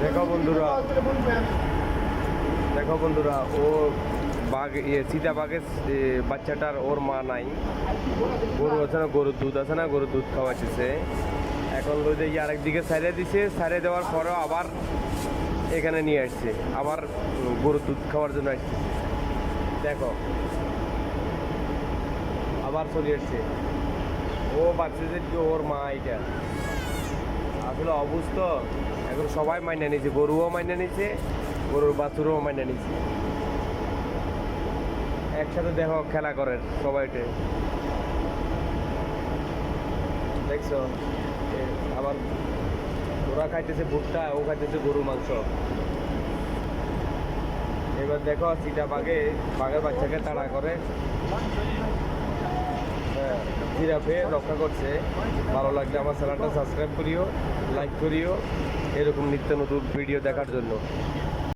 দেখো বন্ধুরা, দেখো বন্ধুরা, ও বাঘ চিতা বাঘের বাচ্চাটার ওর মা নাই। গরু আছে না, গরুর দুধ আছে না, গরুর দুধ খাওয়াচ্ছে। এখন লই দেখি আরেকদিকে ছাড়িয়ে দিছে, ছাড়িয়ে দেওয়ার পরেও আবার এখানে নিয়ে আসছে, আবার গরুর দুধ খাওয়ার জন্য আসছে। দেখো আবার চলে আসছে। ও ভাবছে যে ওর মা এটা। আসলে অবস্থ এখন সবাই মাইনে নিচ্ছে, গরুও মাইনে নিচ্ছে, গরুর বাছুরও মাইনে নিচ্ছে। একসাথে দেখো খেলা করে সবাইকে, দেখছো? আবার ওরা খাইতেছে ভুট্টা, ও খাইতেছে গরু মাংস। এবার দেখো চিতা বাঘের বাচ্চাকে তাড়া করে, হ্যাঁ, জিরাফে রক্ষা করছে। ভালো লাগলে আমার চ্যানেলটা সাবস্ক্রাইব করিও, লাইক করিও এরকম নিত্য নতুন ভিডিও দেখার জন্য।